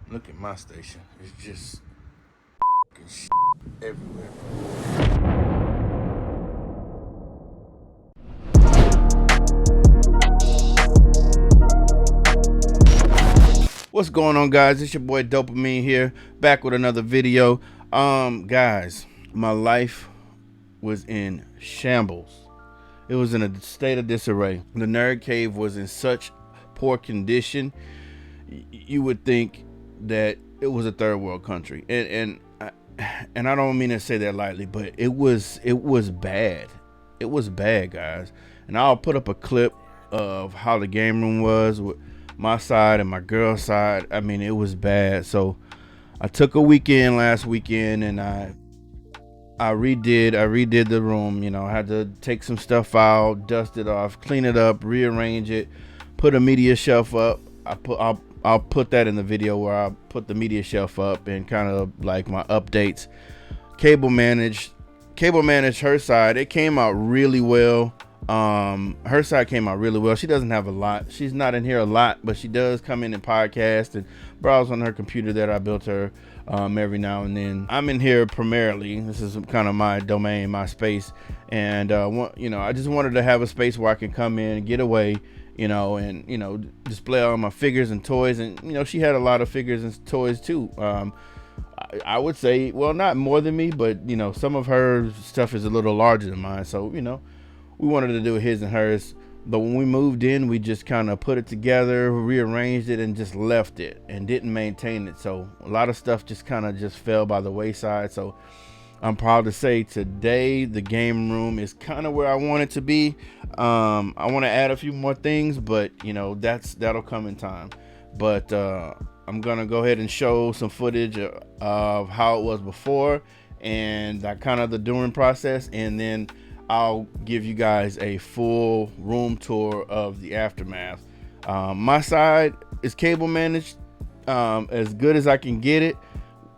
Look at my station. It's just shit everywhere. What's going on, guys? It's your boy Dopamine here, back with another video. Guys, my life was in shambles. It was in a state of disarray. The nerd cave was in such poor condition. You would think that it was a third world country, and I don't mean to say that lightly, but it was bad. It was bad, guys. And I'll put up a clip of how the game room was with my side and my girl's side. I mean, it was bad. So I took a weekend last weekend and I redid the room. You know, I had to take some stuff out, dust it off, clean it up, rearrange it, put a media shelf up. I'll put that in the video where I put the media shelf up and kind of like my updates. Cable managed her side. It came out really well. Her side came out really well. She doesn't have a lot. She's not in here a lot, but she does come in and podcast and browse on her computer that I built her every now and then. I'm in here primarily. This is kind of my domain, my space, and I just wanted to have a space where I can come in and get away, and display all my figures and toys. And she had a lot of figures and toys too. I would say, well, not more than me, but some of her stuff is a little larger than mine. So we wanted to do his and hers, but when we moved in, we just kind of put it together, rearranged it, and just left it and didn't maintain it. So a lot of stuff just kind of just fell by the wayside. So I'm proud to say today the game room is kind of where I want it to be. I want to add a few more things, but that'll come in time. But I'm gonna go ahead and show some footage of how it was before and that kind of the during process, and then I'll give you guys a full room tour of the aftermath. My side is cable managed as good as I can get it.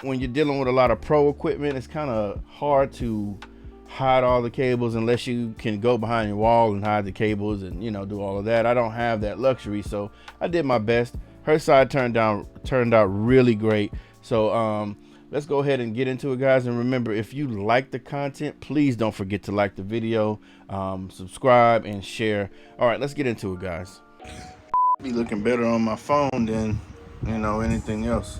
When you're dealing with a lot of pro equipment, it's kind of hard to hide all the cables unless you can go behind your wall and hide the cables and do all of that. I don't have that luxury, so I did my best. Her side turned out really great. So let's go ahead and get into it, guys. And remember, if you like the content, please don't forget to like the video, subscribe, and share. All right, let's get into it, guys. Be looking better on my phone than anything else.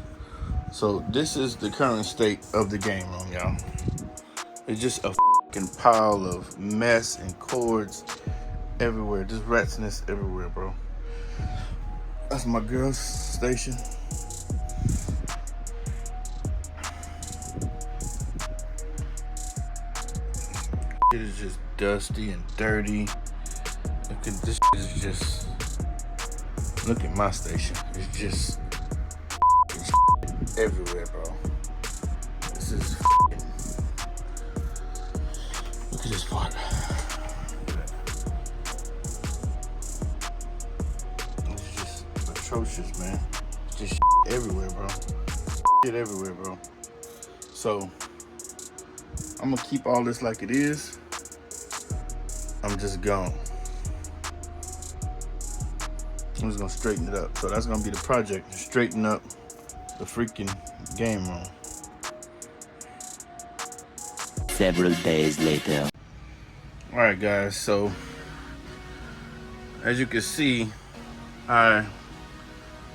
So this is the current state of the game room, y'all. It's just a fucking pile of mess and cords everywhere. Just rat's everywhere, bro. That's my girl's station. It is just dusty and dirty. Look at this. Is just. Look at my station. It's just everywhere, bro. This is. Look at this part. It's just atrocious, man. Just everywhere, bro. Shit everywhere, bro. So I'm gonna keep all this like it is. I'm just gone. I'm just gonna straighten it up. So that's gonna be the project, to straighten up the freaking game room. Several days later. All right, guys. So as you can see, I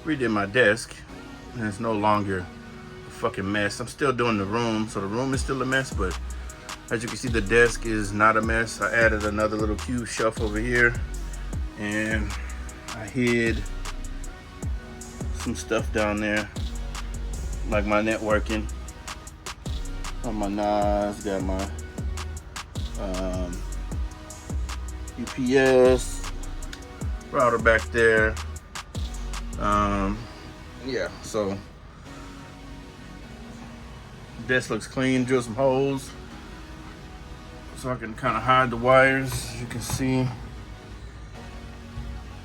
redid my desk, and it's no longer a fucking mess. I'm still doing the room, so the room is still a mess, but as you can see, the desk is not a mess. I added another little cube shelf over here, and I hid some stuff down there, like my networking. Got my NAS, got my UPS router back there. Yeah, so desk looks clean. Drill some holes so I can kind of hide the wires, as you can see.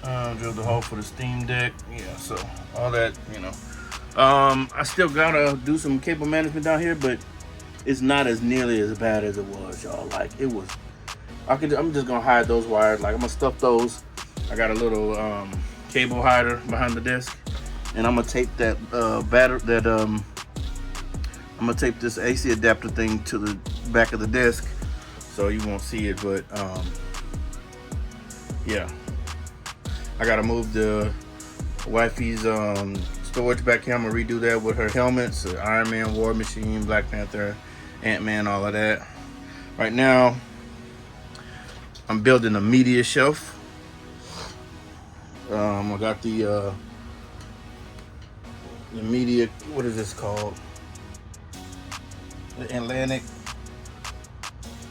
Drilled the hole for the Steam Deck. Yeah, so all that, I still gotta do some cable management down here, but it's not as nearly as bad as it was, y'all. Like, it was. I'm just gonna hide those wires. Like, I'm gonna stuff those. I got a little cable hider behind the desk, and I'm gonna tape that I'm gonna tape this AC adapter thing to the back of the desk, so you won't see it. But yeah, I gotta move the wifey's storage back here. I'm gonna redo that with her helmets, Iron Man, War Machine, Black Panther, Ant-Man, all of that. Right now, I'm building a media shelf. I got the media. What is this called? The Atlantic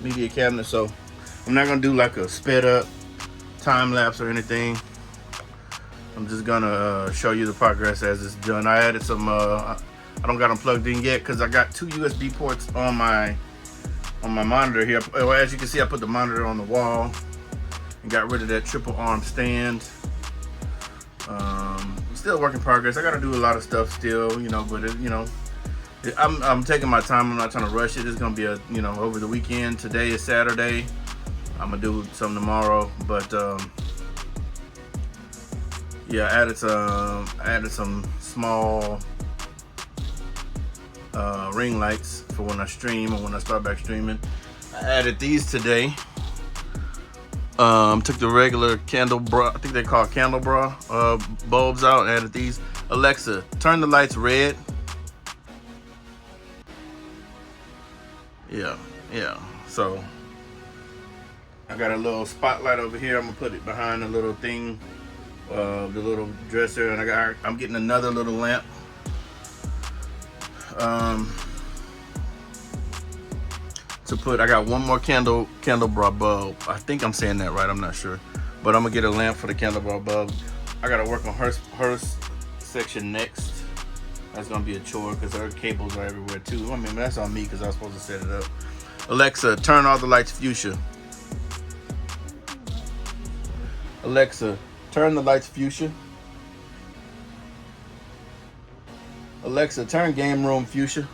media cabinet. So I'm not gonna do like a sped up time lapse or anything. I'm just gonna show you the progress as it's done. I added some. I don't got them plugged in yet because I got 2 USB ports on my monitor here. Well, as you can see, I put the monitor on the wall and got rid of that triple arm stand. Still a work in progress. I gotta do a lot of stuff still, you know, but I'm taking my time. I'm not trying to rush it. It's gonna be over the weekend. Today is Saturday. I'm gonna do some tomorrow, but yeah, I added some small ring lights for when I stream or when I start back streaming. I added these today. Took the regular Candelabra, I think they call Candelabra bulbs out, and added these. Alexa, turn the lights red. Yeah. So I got a little spotlight over here. I'm gonna put it behind the little thing, the little dresser, and I'm getting another little lamp. I got one more Candelabra bulb. I think I'm saying that right. I'm not sure, but I'm gonna get a lamp for the Candelabra bulb. I gotta work on her section next. That's gonna be a chore because her cables are everywhere too. I mean, that's on me because I was supposed to set it up. Alexa, turn all the lights fuchsia. Alexa, turn the lights fuchsia. Alexa, turn game room fuchsia.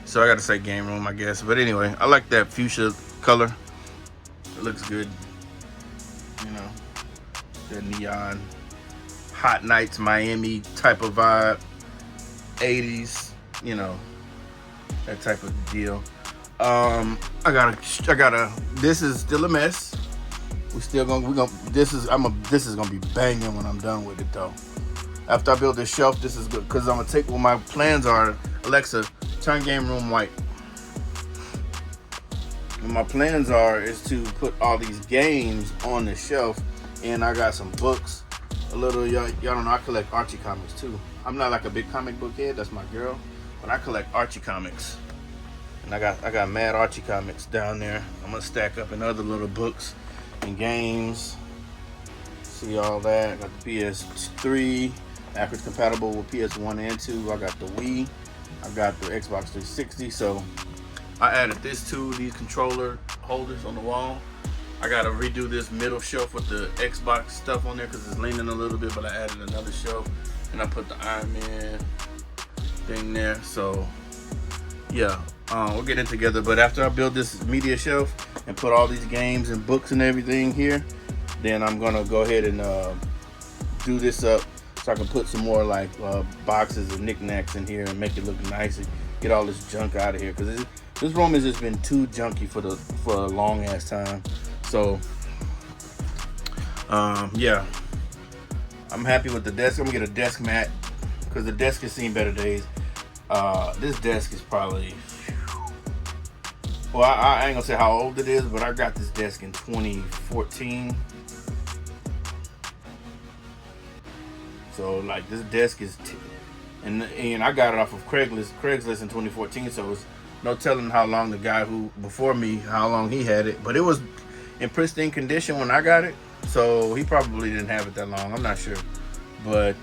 So I gotta say game room, I guess. But anyway, I like that fuchsia color. It looks good. You know, the neon, hot nights, Miami type of vibe. 80s, you know, that type of deal. This is still a mess. This is gonna be banging when I'm done with it though. After I build this shelf, this is good because I'm gonna take what my plans are. Alexa, turn game room white. And my plans is to put all these games on the shelf, and I got some books. Y'all don't know, I collect Archie comics too. I'm not like a big comic book head, that's my girl, but I collect Archie comics. And I got mad Archie comics down there. I'm gonna stack up in other little books and games. See all that. I got the PS3, backwards compatible with PS1 and 2. I got the Wii. I got the Xbox 360. So I added these controller holders on the wall. I gotta redo this middle shelf with the Xbox stuff on there because it's leaning a little bit, but I added another shelf and I put the Iron Man thing there. So yeah, we'll get it together. But after I build this media shelf and put all these games and books and everything here, then I'm gonna go ahead and do this up so I can put some more like boxes and knickknacks in here and make it look nice and get all this junk out of here, because this room has just been too junky for a long ass time. So yeah, I'm happy with the desk. I'm gonna get a desk mat because the desk has seen better days. This desk is probably, well, I ain't gonna say how old it is, but I got this desk in 2014. So like this desk is, and I got it off of Craigslist in 2014. So it's no telling how long the guy who before me, how long he had it, but it was in pristine condition when I got it. So he probably didn't have it that long. I'm not sure, but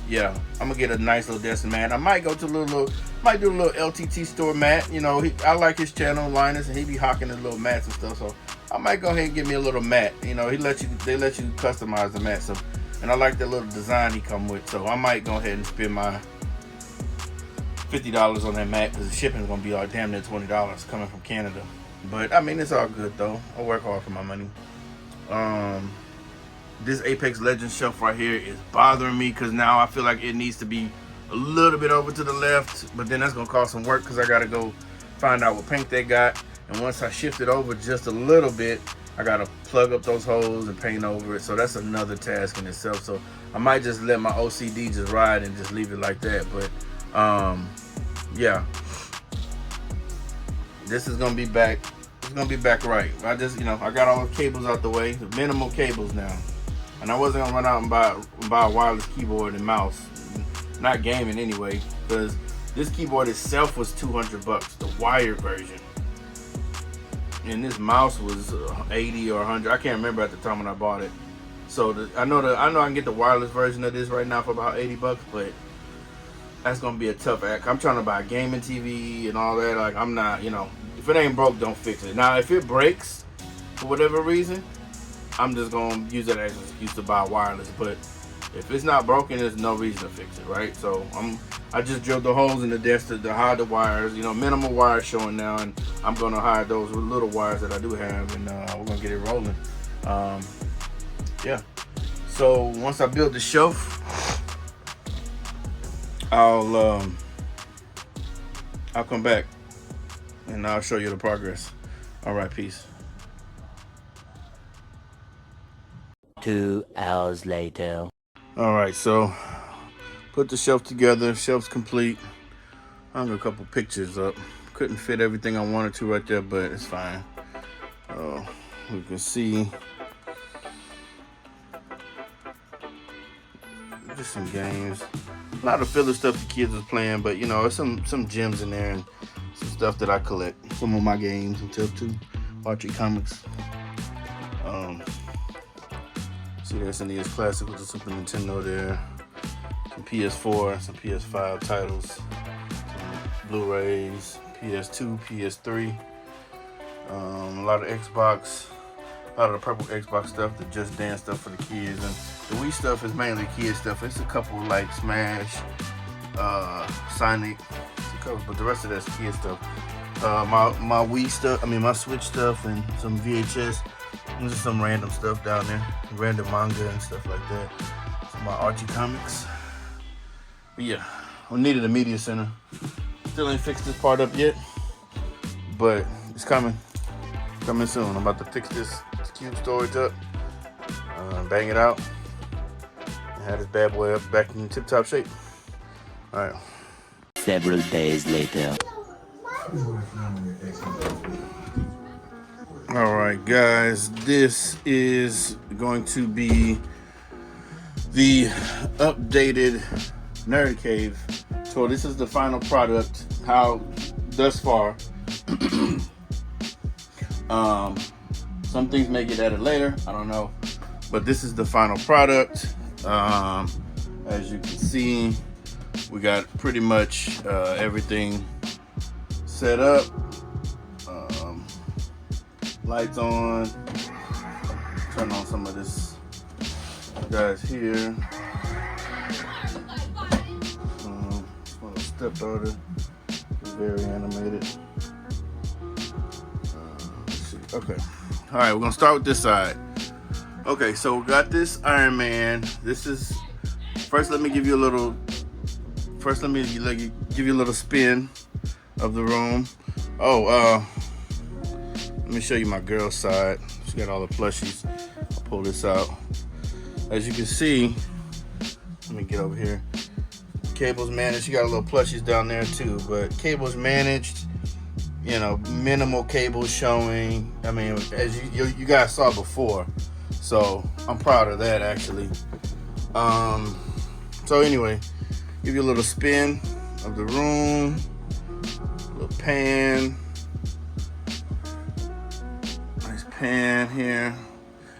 yeah, I'm gonna get a nice little desk mat. I might go to might do a little LTT store mat. You know, I like his channel, Linus, and he be hawking his little mats and stuff. So I might go ahead and get me a little mat. You know, they let you customize the mat. So, and I like that little design he come with. So I might go ahead and spend my $50 on that mat because the shipping is gonna be like damn near $20 coming from Canada. But I mean, it's all good though. I work hard for my money. this Apex Legends shelf right here is bothering me because now I feel like it needs to be a little bit over to the left, but then that's gonna cause some work because I gotta go find out what paint they got. And once I shift it over just a little bit, I gotta plug up those holes and paint over it. So that's another task in itself. So I might just let my OCD just ride and just leave it like that. But yeah, this is gonna be back. It's gonna be back right. I just, I got all the cables out the way, the minimal cables now. And I wasn't gonna run out and buy a wireless keyboard and mouse. Not gaming anyway, because this keyboard itself was $200, the wired version. And this mouse was 80 or 100. I can't remember at the time when I bought it. So I know I can get the wireless version of this right now for about $80, but that's gonna be a tough act. I'm trying to buy a gaming TV and all that. Like, I'm not, if it ain't broke, don't fix it. Now, if it breaks for whatever reason, I'm just gonna use that as an excuse to buy wireless. But if it's not broken, there's no reason to fix it, right? So I just drilled the holes in the desk to hide the wires. Minimal wires showing now, and I'm gonna hide those little wires that I do have, and we're gonna get it rolling. Yeah. So once I build the shelf, I'll come back and I'll show you the progress. All right, peace. 2 hours later. All right, so put the shelf together. Shelf's complete. I hung a couple pictures up. Couldn't fit everything I wanted to right there, but it's fine. You can see just some games. A lot of filler stuff the kids was playing, but it's some gems in there and some stuff that I collect. Some of my games and stuff too. Archie comics. See, there's SNES Classic with the Super Nintendo there. Some PS4, some PS5 titles, some Blu-rays, PS2, PS3. A lot of Xbox, a lot of the purple Xbox stuff, the Just Dance stuff for the kids, and the Wii stuff is mainly kids stuff. It's a couple like Smash, Sonic, but the rest of that's kids stuff. My Wii stuff, my Switch stuff, and some VHS. There's just some random stuff down there, random manga and stuff like that. Some of my Archie comics. But yeah, we needed a media center. Still ain't fixed this part up yet, but it's coming soon. I'm about to fix this cube storage up, bang it out, and have this bad boy up back in tip-top shape. All right. Several days later. All right, guys, this is going to be the updated Nerd Cave. So this is the final product. How thus far. Some things may get added later. I don't know, but this is the final product. As you can see, we got pretty much everything set up. Lights on. Turn on some of this guys here. Little stepdaughter is very animated. Let's see. Okay. All right, we're gonna start with this side. Okay, so we got this Iron Man. This is first. Let me give you a little. First, let me give you a little spin of the room. Let me show you my girl's side. She got all the plushies. I'll pull this out. As you can see, let me get over here. Cables managed. She got a little plushies down there too, but cables managed. Minimal cables showing. As you guys saw before, so I'm proud of that actually. So anyway, give you a little spin of the room, a little pan. Pan here,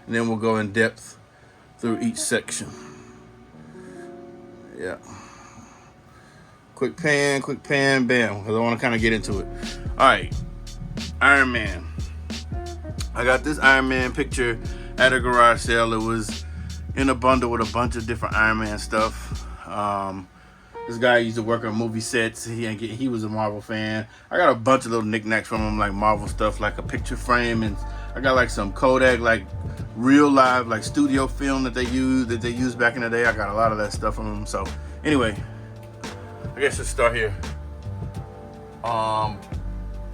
and then we'll go in depth through each section. Yeah. Quick pan, bam, because I want to kind of get into it. All right, Iron Man. I got this Iron Man picture at a garage sale. It was in a bundle with a bunch of different Iron Man stuff. This guy used to work on movie sets. He was a Marvel fan. I got a bunch of little knickknacks from him, like Marvel stuff, like a picture frame, and I got like some Kodak, like real live like studio film that they used back in the day. I got a lot of that stuff from them. So anyway, I guess let's start here.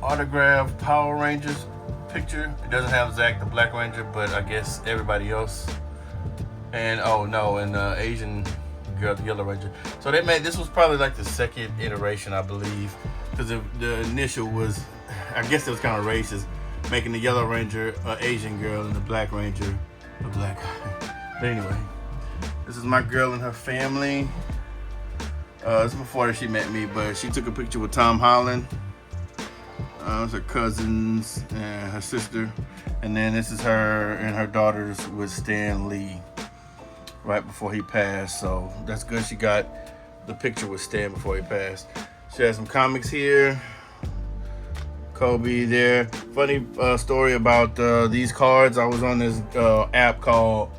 Autographed Power Rangers picture. It doesn't have Zach the Black Ranger, but I guess everybody else. And oh no, and Asian girl, the Yellow Ranger. So they made, this was probably like the second iteration, I believe, because the initial was, I guess it was kind of racist, making the Yellow Ranger an Asian girl and the Black Ranger a black guy. But anyway, this is my girl and her family. This is before she met me, but she took a picture with Tom Holland. It's her cousins and her sister. And then this is her and her daughters with Stan Lee right before he passed. So that's good. She got the picture with Stan before he passed. She has some comics here. Kobe there. Funny story about these cards. I was on this app called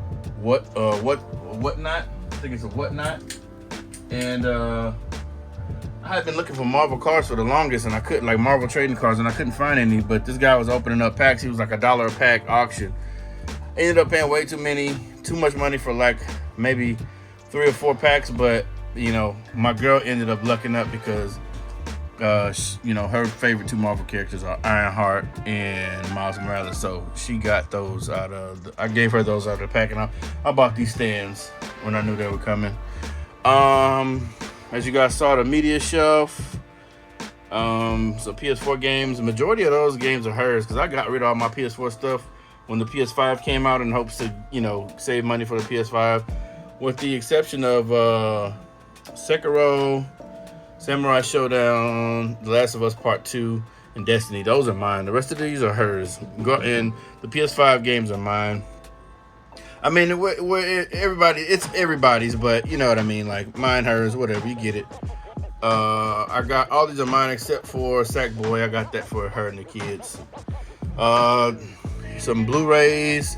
Whatnot. I think it's a Whatnot. And I had been looking for Marvel cards for the longest, and I couldn't, like Marvel trading cards, and I couldn't find any. But this guy was opening up packs. He was like $1 a pack auction. I ended up paying way too much money for like maybe 3 or 4 packs. But you know, my girl ended up lucking up because you know, her favorite 2 Marvel characters are Ironheart and Miles Morales. So she got those out of. I gave her those out of the pack, and I bought these stands when I knew they were coming. As you guys saw, the media shelf, so PS4 games. The majority of those games are hers because I got rid of all my PS4 stuff when the PS5 came out in hopes to, you know, save money for the PS5, with the exception of Sekiro, Samurai Showdown, The Last of Us Part 2, and Destiny. Those are mine. The rest of these are hers. And the PS5 games are mine. I mean, it's everybody's, but you know what I mean, like mine, hers, whatever, you get it. I got all these are mine except for Sackboy. I got that for her and the kids. Some Blu-rays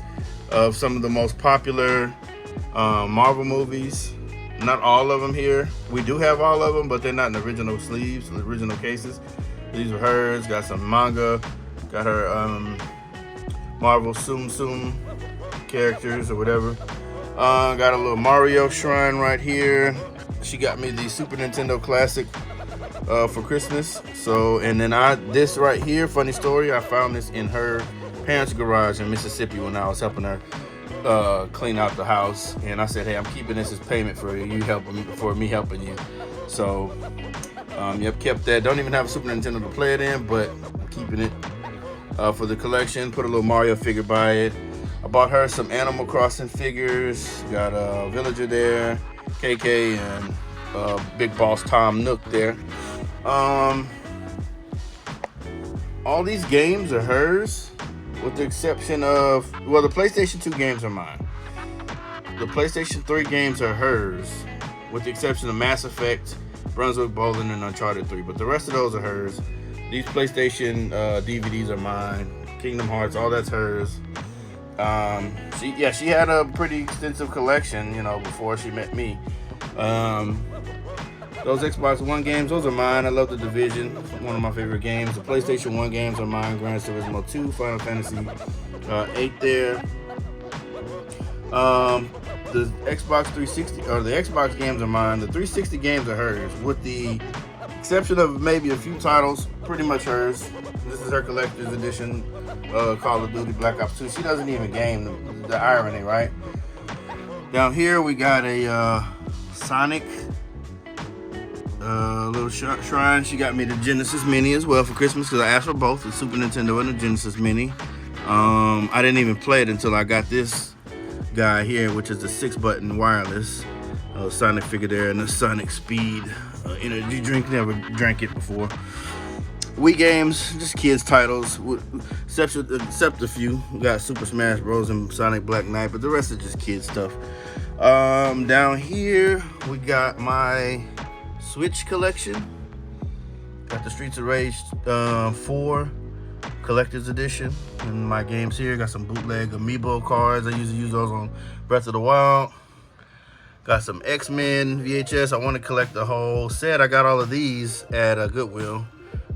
of some of the most popular Marvel movies. Not all of them here. We do have all of them, but they're not in the original sleeves, the original cases. These are hers. Got some manga. Got her Marvel Tsum characters or whatever. Got a little Mario shrine right here. She got me the Super Nintendo Classic for Christmas. So, and then this right here, funny story, I found this in her parents' garage in Mississippi when I was helping her clean out the house. And I said, hey, I'm keeping this as payment for you helping for me helping you. So, yep, kept that. Don't even have a Super Nintendo to play it in, but I'm keeping it for the collection. Put a little Mario figure by it. I bought her some Animal Crossing figures. Got a Villager there, KK, and Big Boss Tom Nook there. All these games are hers, with the exception of, well, the PlayStation 2 games are mine. The PlayStation 3 games are hers, with the exception of Mass Effect, Brunswick Bowling, and Uncharted 3. But the rest of those are hers. These PlayStation DVDs are mine. Kingdom Hearts, all that's hers. She had a pretty extensive collection, you know, before she met me. Those Xbox One games, those are mine. I love The Division, one of my favorite games. The PlayStation 1 games are mine. Gran Turismo 2, Final Fantasy 8 there. The Xbox 360, or the Xbox games are mine. The 360 games are hers, with the exception of maybe a few titles, pretty much hers. This is her collector's edition, Call of Duty Black Ops 2. She doesn't even game, the irony, right? Down here we got a Sonic little shrine. She got me the Genesis Mini as well for Christmas because I asked for both, the Super Nintendo and the Genesis Mini. I didn't even play it until I got this guy here, which is the 6-button wireless Sonic figure there, and the Sonic Speed energy drink. Never drank it before. Wii games, just kids titles, except a few. We got Super Smash Bros. And Sonic Black Knight, but the rest is just kids stuff. Down here we got my Switch collection. Got the Streets of Rage 4 Collector's Edition, and my games here. Got some bootleg Amiibo cards. I usually use those on Breath of the Wild. Got some X-Men VHS. I want to collect the whole set. I got all of these at Goodwill.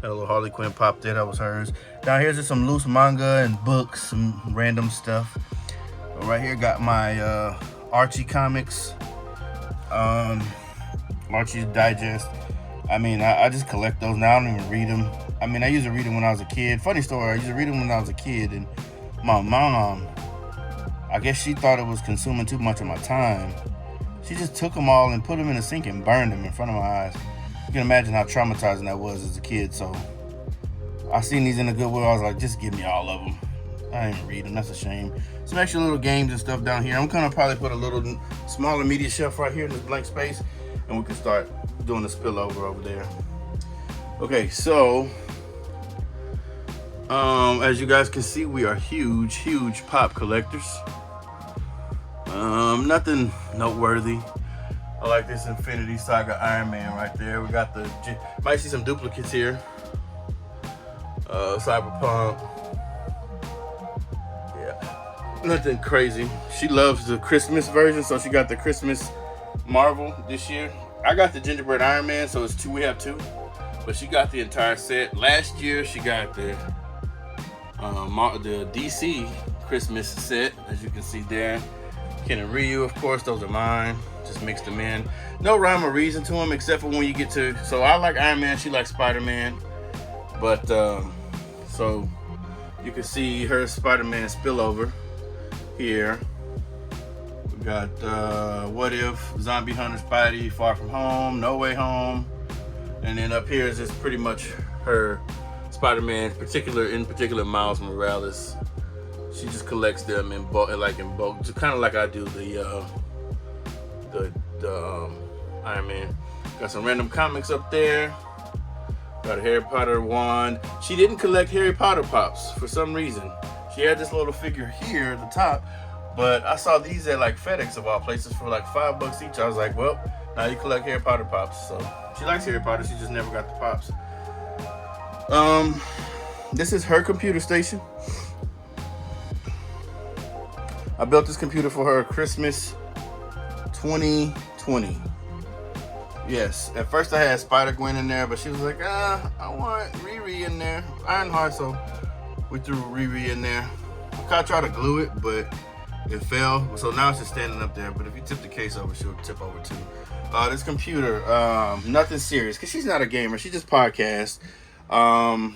Got a little Harley Quinn pop there. That was hers. Down here's just some loose manga and books, some random stuff. right here got my Archie comics, Archie's Digest. I mean, I just collect those now. I don't even read them. I mean, I used to read them when I was a kid. Funny story, I used to read them when I was a kid, and my mom, I guess she thought it was consuming too much of my time. She just took them all and put them in the sink and burned them in front of my eyes. You can imagine how traumatizing that was as a kid. So I seen these in the Goodwill. I was like, just give me all of them. I didn't even read them. That's a shame. Some extra little games and stuff down here. I'm gonna probably put a little smaller media shelf right here in this blank space, and we can start doing the spillover over there. Okay, so as you guys can see, we are huge pop collectors. Nothing noteworthy. I like this Infinity Saga Iron Man right there. We got the, might see some duplicates here. Cyberpunk. Yeah, nothing crazy. She loves the Christmas version, so she got the Christmas Marvel this year. I got the Gingerbread Iron Man, so it's two. We have two, but she got the entire set. Last year, she got the DC Christmas set, as you can see there. Ken and Ryu, of course, those are mine. Just mixed them in. No rhyme or reason to them, except for when you get to. So I like Iron Man. She likes Spider-Man, but so you can see her Spider-Man spillover here. We got What If, Zombie Hunter, Spidey, Far From Home, No Way Home, and then up here is just pretty much her Spider-Man, in particular Miles Morales. She just collects them in bulk, just kind of like I do the Iron Man. Got some random comics up there. Got a Harry Potter wand. She didn't collect Harry Potter pops for some reason. She had this little figure here at the top, but I saw these at like FedEx of all places for like $5 each. I was like, well, now you collect Harry Potter pops. So she likes Harry Potter. She just never got the pops. This is her computer station. I built this computer for her Christmas 2020. Yes, at first I had Spider-Gwen in there, but she was like, I want Riri in there. Ironheart, so we threw Riri in there. I tried to glue it, but it fell. So now it's just standing up there, but if you tip the case over, she'll tip over too. This computer, nothing serious, because she's not a gamer. She just podcasts. And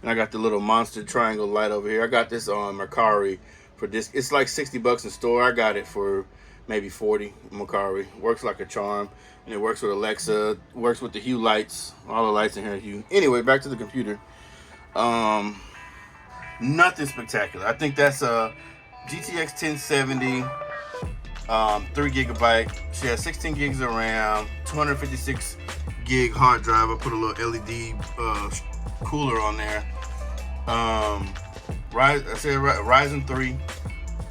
I got the little monster triangle light over here. I got this on Mercari for this. It's like $60 in store. I got it for maybe 40 Mercari. Works like a charm, and it works with Alexa. Works with the Hue lights. All the lights in here are Hue. Anyway, back to the computer. Nothing spectacular. I think that's a GTX 1070, 3 gigabyte. She has 16 gigs of RAM, 256 gig hard drive. I put a little LED cooler on there. Ryzen 3.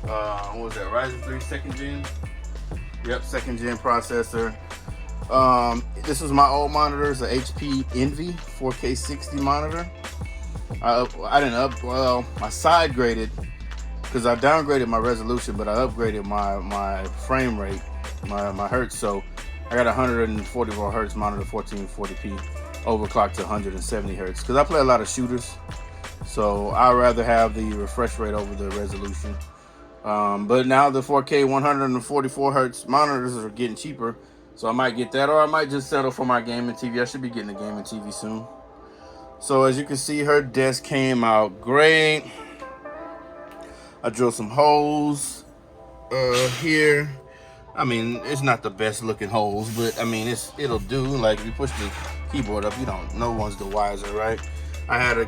What was that? Ryzen 3 second gen. Yep, second gen processor. This was my old monitor. It's a HP Envy 4K 60 monitor. I side graded because I downgraded my resolution, but I upgraded my frame rate, my hertz. So I got a 144 hertz monitor, 1440p, overclocked to 170 hertz because I play a lot of shooters. So I'd rather have the refresh rate over the resolution. But now the 4K 144 hertz monitors are getting cheaper, so I might get that, or I might just settle for my gaming TV. I should be getting a gaming TV soon. So as you can see, her desk came out great. I drilled some holes here. I mean, it's not the best looking holes, but I mean, it'll do. Like if you push the keyboard up, no one's the wiser, right?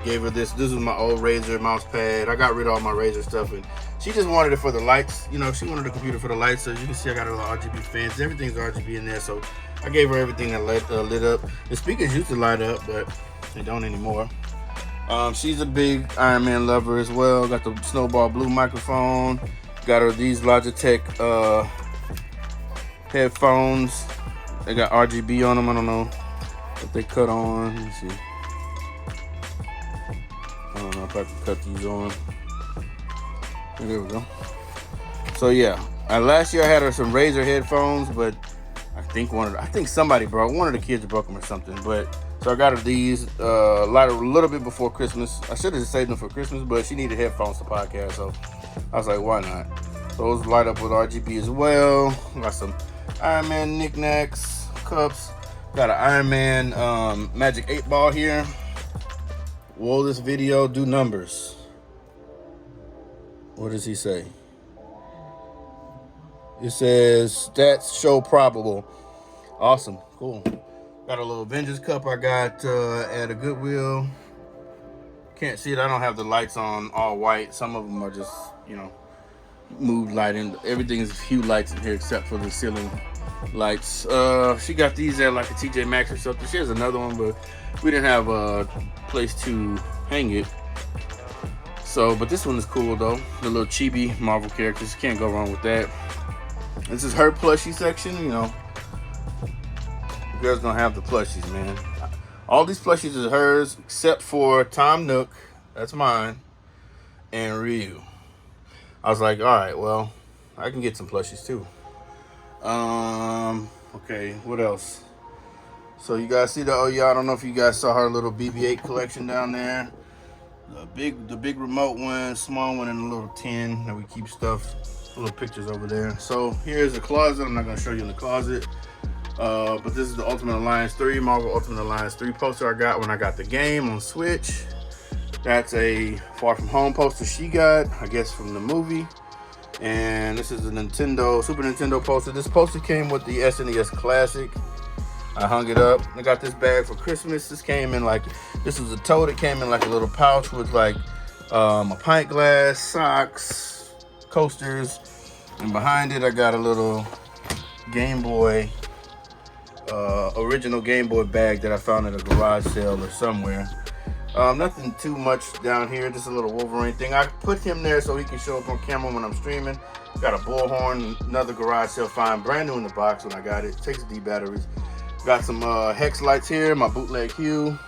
Gave her this. This was my old Razer mouse pad. I got rid of all my Razer stuff, and she just wanted it for the lights. You know, she wanted a computer for the lights. So as you can see, I got a little RGB fans. Everything's RGB in there, so I gave her everything that lit up. The speakers used to light up, but they don't anymore. She's a big Iron Man lover as well. Got the Snowball Blue microphone. Got her these Logitech headphones. They got RGB on them. I don't know if they cut on. Let me see. I don't know if I can cut these on. There we go. So yeah, last year I had her some Razer headphones, but I think one of the kids broke them or something. But so I got her these a little bit before Christmas. I should have saved them for Christmas, but she needed headphones to podcast, so I was like, why not? Those light up with RGB as well. Got some Iron Man knickknacks, cups. Got an Iron Man Magic 8 ball here. Will this video do numbers? What does he say? It says stats show probable. Awesome, cool. Got a little Avengers cup I got at a Goodwill. Can't see it, I don't have the lights on all white. Some of them are just, you know, mood lighting. Everything is hue lights in here except for the ceiling lights. She got these at like a TJ Maxx or something. She has another one, but we didn't have a place to hang it. So, but this one is cool though. The little chibi Marvel characters, can't go wrong with that. This is her plushie section, you know. The girls don't have the plushies, man. All these plushies are hers except for Tom Nook, that's mine, and Ryu. I was like, all right, well, I can get some plushies too. Okay, what else? So you guys see the, oh yeah, I don't know if you guys saw her little BB-8 collection down there. The big remote one, small one, and a little tin that we keep stuff, little pictures over there. So here's the closet. I'm not gonna show you in the closet. But this is the Ultimate Alliance 3, Marvel Ultimate Alliance 3 poster I got when I got the game on Switch. That's a Far From Home poster she got, I guess from the movie. And this is a Super Nintendo poster. This poster came with the SNES Classic. I hung it up. I got this bag for Christmas. This came in like, this was a tote. It came in like a little pouch with like a pint glass, socks, coasters. And behind it, I got a little Game Boy, original Game Boy bag that I found at a garage sale or somewhere. Nothing too much down here, just a little Wolverine thing. I put him there so he can show up on camera when I'm streaming. Got a bullhorn, another garage sale find, brand new in the box when I got it. Takes D batteries. Got some hex lights here, my bootleg Hue.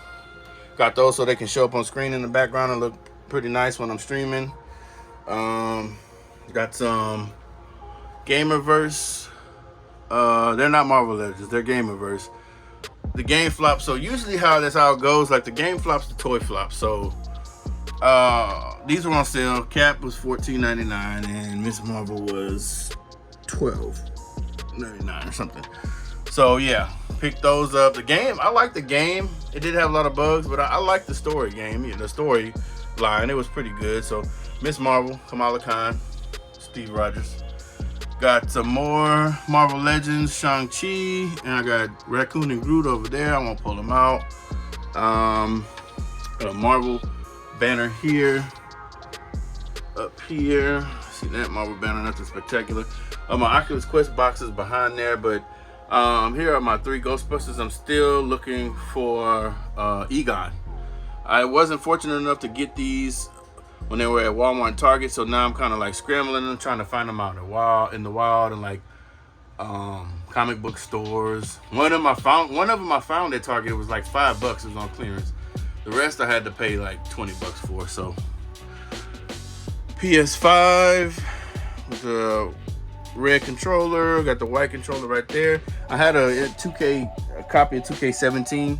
Got those so they can show up on screen in the background and look pretty nice when I'm streaming. Got some Gamerverse. They're not Marvel Legends, they're Gamerverse. The game flops, so usually that's how it goes. Like the game flops, the toy flops. So these were on sale. Cap was $14.99 and Miss Marvel was $12.99 or something. So yeah, picked those up. The game, I like the game. It did have a lot of bugs, but I like the story game. Yeah, the story line, it was pretty good. So Miss Marvel, Kamala Khan, Steve Rogers. Got some more Marvel Legends, Shang-Chi, and I got Raccoon and Groot over there. I won't pull them out. Got a Marvel banner here, up here. See that Marvel banner, nothing spectacular. My Oculus Quest boxes behind there, but here are my 3 Ghostbusters. I'm still looking for Egon. I wasn't fortunate enough to get these when they were at Walmart and Target, so now I'm kind of like scrambling them, trying to find them out in the wild and like comic book stores. One of them I found at Target. It was like $5. It was on clearance. The rest I had to pay like $20 for. So PS5 with the red controller, got the white controller right there. I had a copy of 2K17,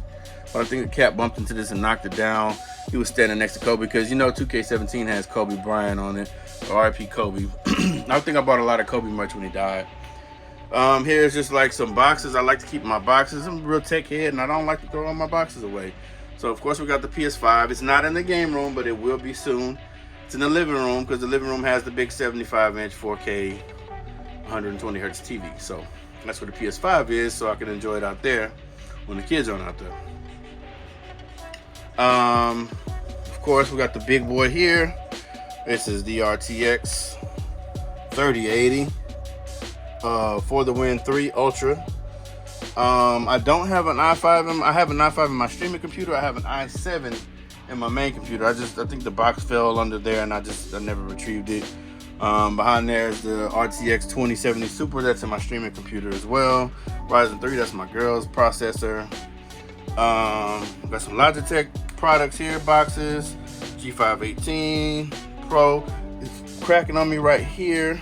but I think the cat bumped into this and knocked it down. He was standing next to Kobe because, you know, 2K17 has Kobe Bryant on it, or RIP Kobe. I think I bought a lot of Kobe merch when he died. Here's just like some boxes. I like to keep my boxes. I'm a real tech head and I don't like to throw all my boxes away. So of course we got the PS5. It's not in the game room, but it will be soon. It's in the living room because the living room has the big 75-inch 4K 120 hertz TV. So that's where the PS5 is, so I can enjoy it out there when the kids aren't out there. Of course, we got the big boy here. This is the RTX 3080 for the Win 3 Ultra. I don't have an i5. I have an i5 in my streaming computer. I have an i7 in my main computer. I think the box fell under there, and I never retrieved it. Behind there is the RTX 2070 Super. That's in my streaming computer as well. Ryzen 3. That's my girl's processor. Got some Logitech products here, boxes. G518 Pro. It's cracking on me right here.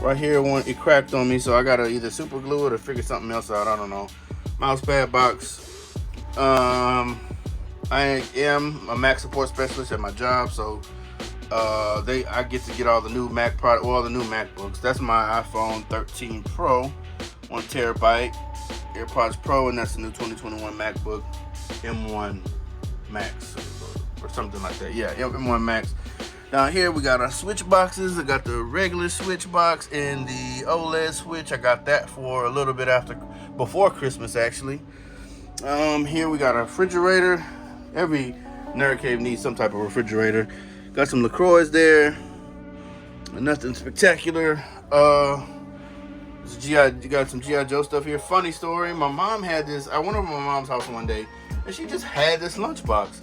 It cracked on me, so I gotta either super glue it or figure something else out. I don't know. Mousepad box. I am a Mac support specialist at my job, so I get to get all the new Mac product, all the new MacBooks. That's my iPhone 13 Pro, 1TB, AirPods Pro, and that's the new 2021 MacBook M1 Max or something like that. Yeah, M1 Max. Down here we got our switch boxes. I got the regular switch box and the OLED switch. I got that for a little bit before Christmas actually. Here we got a refrigerator. Every nerd cave needs some type of refrigerator. Got some LaCroix there. Nothing spectacular. You got some G.I. Joe stuff here. Funny story. My mom had this. I went over to my mom's house one day, and she just had this lunchbox.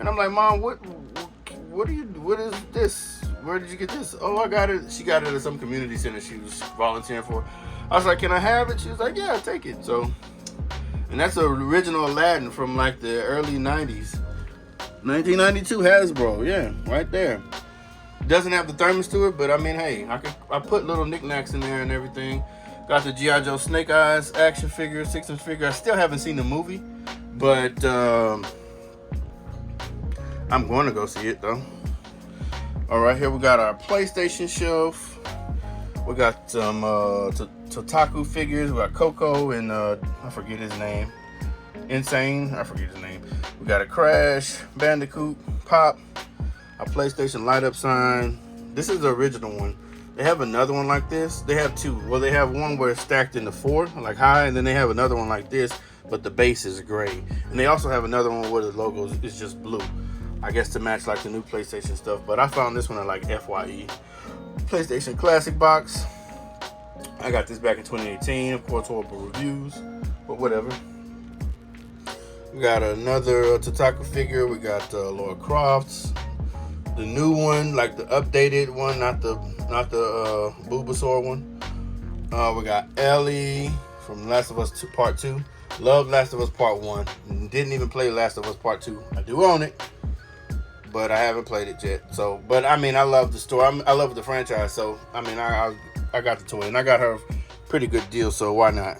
And I'm like, Mom, what is this? Where did you get this? Oh, I got it. She got it at some community center she was volunteering for. I was like, can I have it? She was like, yeah, take it. So, and that's the original Aladdin from like the early 90s. 1992 Hasbro, yeah, right there. Doesn't have the thermos to it, but I mean, hey, I put little knickknacks in there and everything. Got the G.I. Joe Snake Eyes action figure, 6-inch figure. I still haven't seen the movie, but I'm going to go see it though. All right, here we got our PlayStation shelf. We got some Totaku figures. We got Coco and I forget his name. Insane, I forget his name. We got a Crash, Bandicoot, Pop, a PlayStation light up sign. This is the original one. They have another one like this. They have two. Well, they have one where it's stacked into 4, like high, and then they have another one like this, but the base is gray. And they also have another one where the logo is just blue. I guess to match like the new PlayStation stuff. But I found this one at like FYE. PlayStation Classic box. I got this back in 2018. Of course, horrible reviews, but whatever. We got another Totaku figure. We got Laura Croft's, the new one, like the updated one, not the Bulbasaur one. We got Ellie from Last of Us 2 Part 2. Love Last of Us Part 1. Didn't even play Last of Us Part 2. I do own it, but I haven't played it yet. So, but I mean, I love the story. I love the franchise. So, I mean, I got the toy, and I got her a pretty good deal. So why not?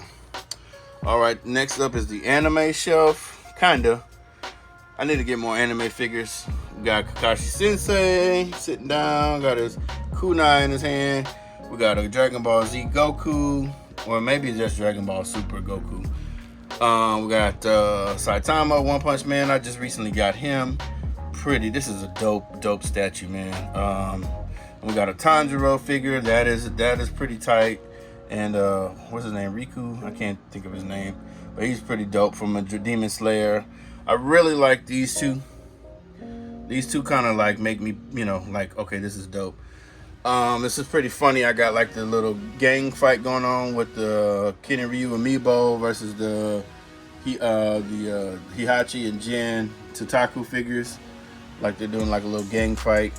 All right, next up is the anime shelf. Kinda. I need to get more anime figures. We got Kakashi Sensei sitting down. Got his kunai in his hand. We got a Dragon Ball Z Goku, or maybe it's just Dragon Ball Super Goku. We got Saitama, One Punch Man. I just recently got him. Pretty. This is a dope statue, man. We got a Tanjiro figure. That is pretty tight. And what's his name? Riku. I can't think of his name, but he's pretty dope from a Demon Slayer. I really like these two. These two kind of like make me, like, okay, this is dope. This is pretty funny. I got like the little gang fight going on with the Ken and Ryu amiibo versus the Hihachi and Jin Totaku figures. Like they're doing like a little gang fight.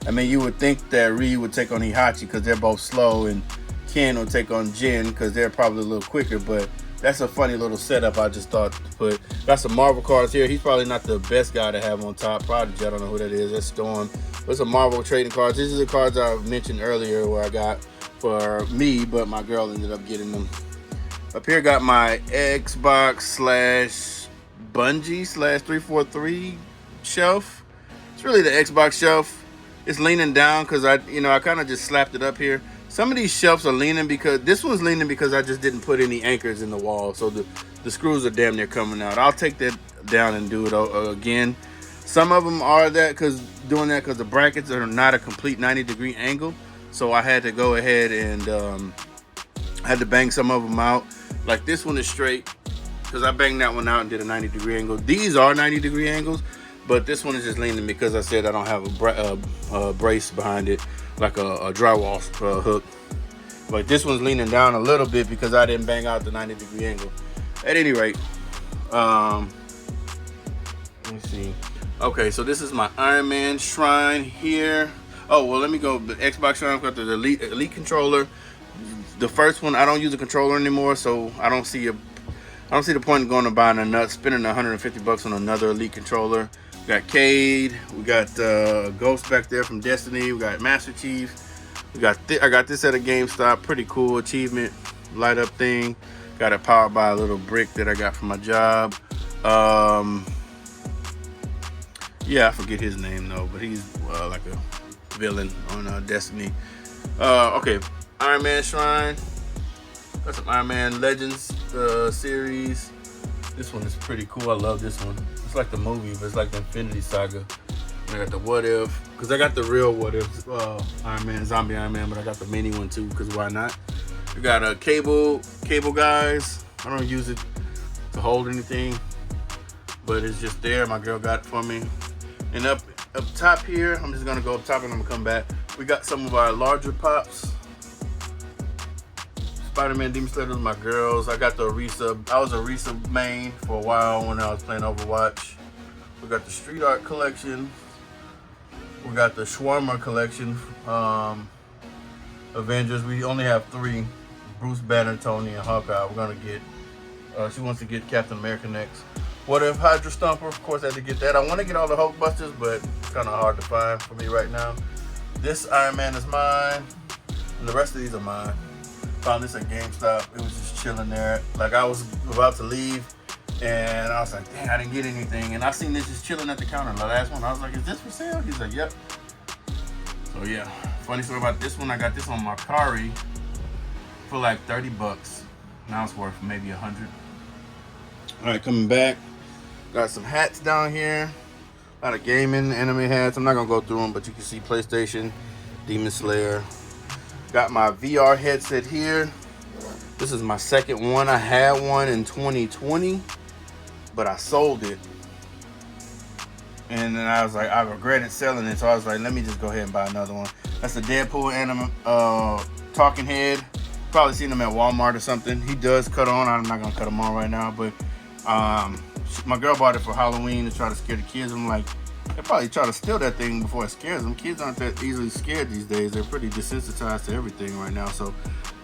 I mean, you would think that Ryu would take on Hihachi because they're both slow, and Ken will take on Jin because they're probably a little quicker, but that's a funny little setup I just thought to put. Got some Marvel cards here. He's probably not the best guy to have on top. Prodigy, I don't know who that is. That's Storm. But some Marvel trading cards. These are the cards I mentioned earlier where I got for me, but my girl ended up getting them. Up here got my Xbox / Bungie / 343 shelf. It's really the Xbox shelf. It's leaning down because I kind of just slapped it up here. Some of these shelves are leaning because this one's leaning because I just didn't put any anchors in the wall, so the screws are damn near coming out. I'll take that down and do it again. Some of them are because the brackets are not a complete 90-degree angle, so I had to go ahead and I had to bang some of them out. Like this one is straight because I banged that one out and did a 90-degree angle. These are 90-degree angles, but this one is just leaning because I said I don't have a brace behind it, like a drywall hook. But this one's leaning down a little bit because I didn't bang out the 90-degree angle. At any rate, let me see. Okay, so this is my Iron Man shrine here. Oh, well, let me go. The Xbox shrine, I've got the Elite controller. The first one, I don't use a controller anymore, so I don't see the point in going to buying spending $150 on another Elite controller. We got Cade. We got Ghost back there from Destiny. We got Master Chief. I got this at a GameStop. Pretty cool achievement, light up thing. Got it powered by a little brick that I got from my job. Yeah, I forget his name though, but he's like a villain on Destiny. Okay, Iron Man Shrine. Got some Iron Man Legends series. This one is pretty cool. I love this one. It's like the movie, but it's like the Infinity Saga. I got the What If, because I got the real What If Iron Man, Zombie Iron Man, but I got the mini one too, because why not? We got a cable guys. I don't use it to hold anything, but it's just there. My girl got it for me. And up top here, I'm just gonna go up top and I'm gonna come back. We got some of our larger pops. Spider-Man Demon Slayer was my girls. I got the Orisa. I was a Orisa main for a while when I was playing Overwatch. We got the Street Art collection. We got the Shawarma collection. Avengers. We only have 3: Bruce Banner, Tony, and Hawkeye. We're gonna get. She wants to get Captain America next. What If Hydra Stomper? Of course, I had to get that. I want to get all the Hulkbusters, but it's kind of hard to find for me right now. This Iron Man is mine, and the rest of these are mine. Found this at GameStop. It was just chilling there. Like I was about to leave, and I was like, dang, I didn't get anything. And I seen this just chilling at the counter. The last one, I was like, is this for sale? He's like, yep. So yeah, funny story about this one. I got this on Mercari for like $30. Now it's worth maybe 100. All right, coming back. Got some hats down here. A lot of gaming, anime hats. I'm not gonna go through them, but you can see PlayStation, Demon Slayer. Got my VR headset here. This is my second one. I had one in 2020, but I sold it. And then I was like, I regretted selling it, so I was like, let me just go ahead and buy another one. That's a Deadpool anime talking head. Probably seen him at Walmart or something. He does cut on. I'm not gonna cut him on right now, but my girl bought it for Halloween to try to scare the kids. I'm like, they probably try to steal that thing before it scares them. Kids aren't that easily scared these days. They're pretty desensitized to everything right now. So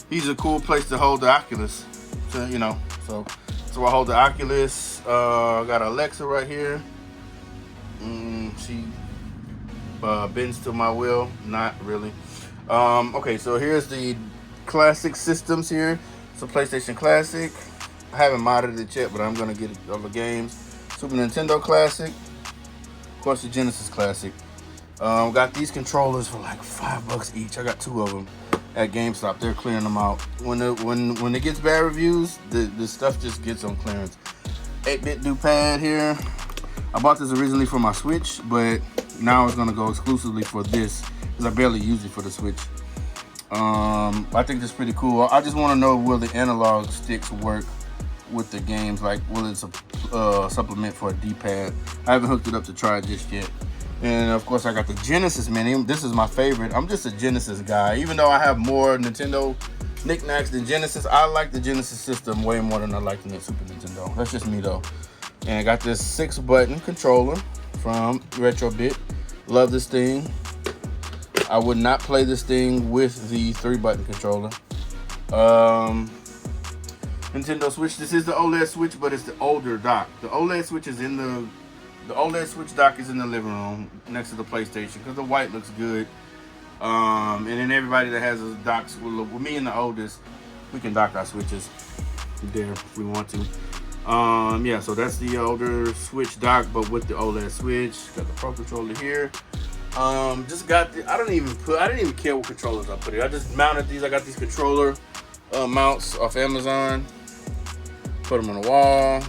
he's a cool place to hold the Oculus. So, you know, so I hold the Oculus. I got Alexa right here. She bends to my will. Not really. Okay, so here's the classic systems here. It's a PlayStation Classic. I haven't modded it yet, but I'm gonna get all the games. Super Nintendo Classic. Of course, the Genesis Classic. Got these controllers for like $5 each. I got 2 of them at GameStop. They're clearing them out. When it gets bad reviews, the stuff just gets on clearance. 8-bit D-pad here. I bought this originally for my Switch, but now it's gonna go exclusively for this because I barely use it for the Switch. I think this is pretty cool. I just want to know, will the analog sticks work with the games? Like, will it supplement for a D-pad? I haven't hooked it up to try it just yet. And of course, I got the Genesis Mini. This is my favorite. I'm just a Genesis guy. Even though I have more Nintendo knickknacks than Genesis, I like the Genesis system way more than I like the Super Nintendo. That's just me though. And I got this 6-button controller from Retrobit. Love this thing. I would not play this thing with the 3-button controller. Nintendo Switch. This is the OLED Switch, but it's the older dock. The OLED Switch is in the OLED Switch dock is in the living room next to the PlayStation because the white looks good. And then everybody that has a dock, with me and the oldest, we can dock our Switches there if we want to. Yeah, so that's the older Switch dock, but with the OLED Switch. Got the Pro Controller here. Just got the, I didn't even care what controllers I put in. I just mounted these. I got these controller mounts off Amazon. Put them on the wall.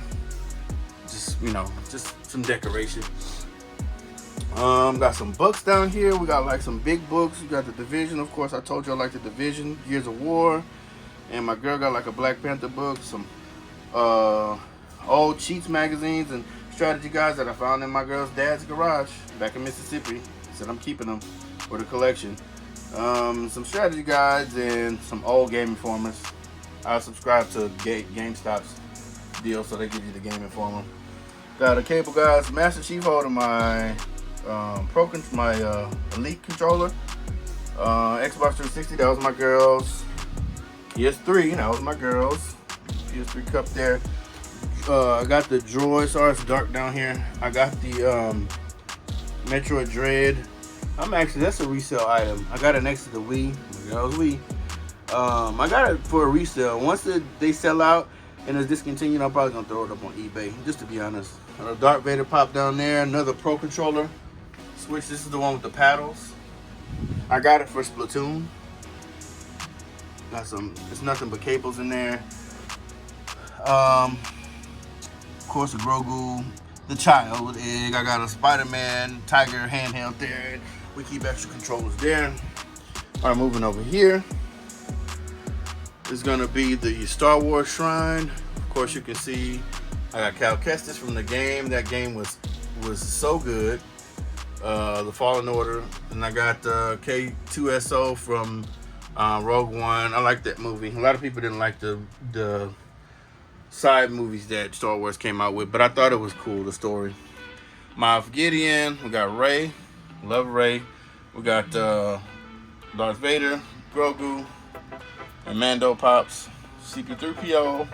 Just, you know, just some decoration. Got some books down here. We got like some big books. We got the Division, of course. I told you I like the Division, Gears of War. And my girl got like a Black Panther book, some old Cheats magazines and strategy guides that I found in my girl's dad's garage back in Mississippi. Said I'm keeping them for the collection. Some strategy guides and some old Game Informers. I subscribe to GameStop's deal, so they give you the Game Informer. Got a cable guys, Master Chief holding my Elite controller. Xbox 360, that was my girl's. PS3, that was my girl's. PS3 cup there. I got the Droid. Sorry, it's dark down here. I got the Metroid Dread. That's a resale item. I got it next to the Wii. My girl's Wii. I got it for a resale. Once they sell out, and it's discontinued, I'm probably gonna throw it up on eBay, just to be honest. A Darth Vader pop down there, another Pro controller switch. This is the one with the paddles. I got it for Splatoon. Got some, it's nothing but cables in there. Of course, a Grogu, the child with egg. I got a Spider-Man Tiger handheld there. We keep extra controllers there. All right, moving over here is gonna be the Star Wars shrine. Of course, you can see I got Cal Kestis from the game. That game was so good. The Fallen Order, and I got K2SO from Rogue One. I like that movie. A lot of people didn't like the side movies that Star Wars came out with, but I thought it was cool, the story. Moff Gideon, we got Rey, love Rey. We got Darth Vader, Grogu, and Mando pops. CP3PO.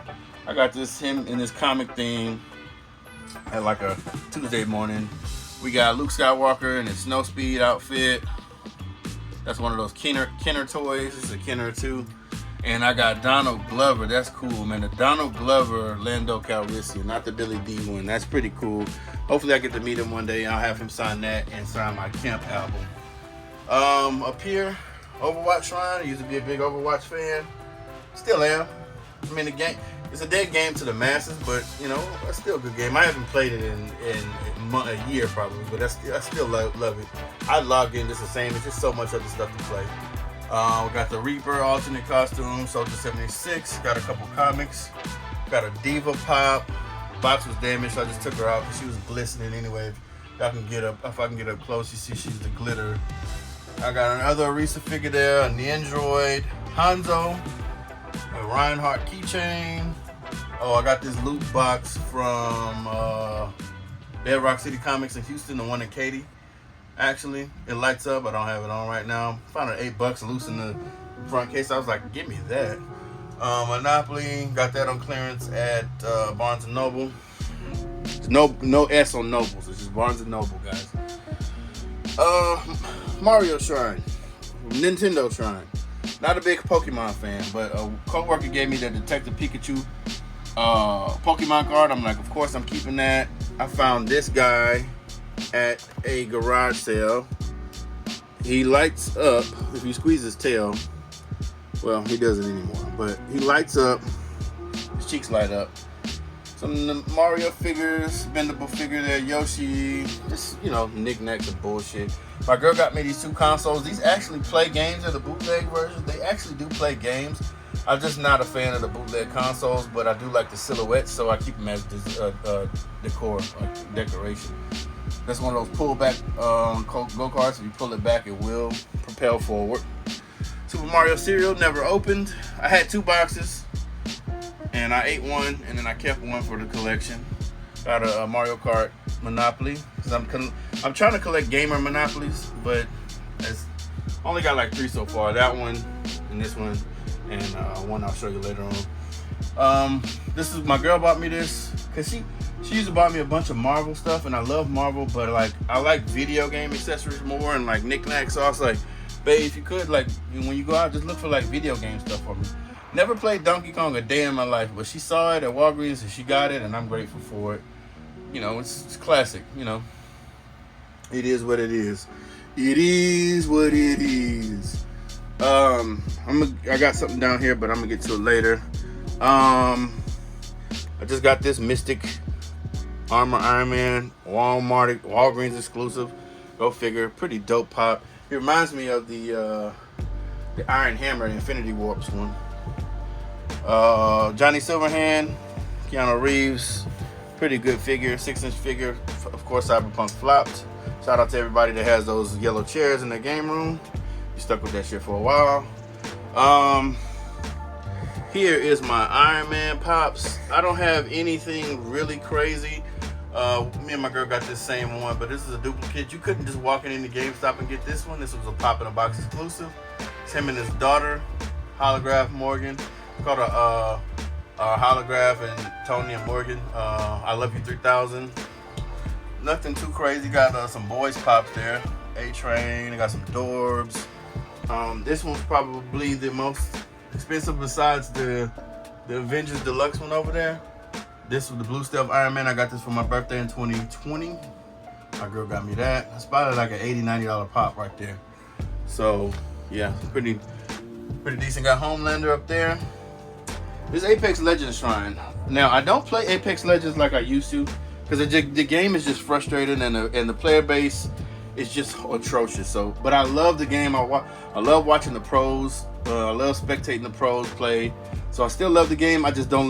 I got him in this comic theme at like a Tuesday morning. We got Luke Skywalker in his snow speed outfit. That's one of those Kenner toys. It's a Kenner too. And I got Donald Glover. That's cool, man. The Donald Glover Lando Calrissian, not the Billy D one. That's pretty cool. Hopefully I get to meet him one day. I'll have him sign that and sign my Camp album. Up here, Overwatch Shrine. I used to be a big Overwatch fan. Still am. I mean, the game, it's a dead game to the masses, but you know, it's still a good game. I haven't played it in a year probably, but I still love it. I logged in just the same. It's just so much other stuff to play. We got the Reaper alternate costume, Soldier 76. Got a couple comics. Got a Diva pop. Box was damaged, so I just took her out because she was glistening anyway. If I can get up close, you see she's the glitter. I got another Arisa figure there, a Nendroid, Hanzo, a Reinhardt keychain. Oh, I got this loot box from Bedrock City Comics in Houston, the one in Katy. Actually, it lights up. I don't have it on right now. Found it $8 loose in the front case. I was like, give me that. Monopoly, got that on clearance at Barnes & Noble. No S on Nobles. It's just Barnes & Noble, guys. Mario Shrine. Nintendo Shrine. Not a big Pokemon fan, but a co-worker gave me the Detective Pikachu Pokemon card. I'm like, of course I'm keeping that. I found this guy at a garage sale. He lights up if you squeeze his tail. Well, he doesn't anymore, but he lights up. His cheeks light up. Some Mario figures, bendable figure there, Yoshi, just, you know, knickknacks and bullshit. My girl got me these two consoles. These actually play games. They're the bootleg versions. They actually do play games. I'm just not a fan of the bootleg consoles, but I do like the silhouettes, so I keep them as decor, like decoration. That's one of those pull-back go-karts. If you pull it back, it will propel forward. Super Mario cereal, never opened. I had 2 boxes, and I ate one, and then I kept one for the collection. Got a Mario Kart Monopoly, because I'm trying to collect gamer Monopolies, but it's only got like 3 so far. That one, and this one, and one I'll show you later on. This is, my girl bought me this, because she used to buy me a bunch of Marvel stuff, and I love Marvel, but like I like video game accessories more and like knickknacks. So I was like, babe, if you could, like, when you go out, just look for like video game stuff for me. Never played Donkey Kong a day in my life, but she saw it at Walgreens and she got it, and I'm grateful for it. You know, it's classic. You know, it is what it is. It is what it is. I got something down here, but I'm gonna get to it later. I just got this Mystic Armor Iron Man, Walgreens exclusive. Go figure. Pretty dope pop. It reminds me of the Iron Hammer, the Infinity Warps one. Johnny Silverhand, Keanu Reeves. Pretty good figure, 6-inch figure. Of course, Cyberpunk flopped. Shout out to everybody that has those yellow chairs in their game room. You stuck with that shit for a while. Here is my Iron Man pops. I don't have anything really crazy. Me and my girl got this same one, but this is a duplicate. You couldn't just walk in any GameStop and get this one. This was a pop in a box exclusive. It's him and his daughter, Holograph Morgan. It's called a Holograph and Tony and Morgan. I Love You 3000. Nothing too crazy. Got some boys pops there. A-Train. I got some Dorbs. This one's probably the most expensive besides the the Avengers Deluxe one over there. This was the Blue Stealth Iron Man. I got this for my birthday in 2020. My girl got me that. It's probably like an $80, $90 pop right there. So yeah, pretty decent. Got Homelander up there. This Apex Legends shrine. Now I don't play Apex Legends like I used to, because the game is just frustrating, and the player base is just atrocious. So, but I love the game. I love watching the pros. I love spectating the pros play. So I still love the game. I just don't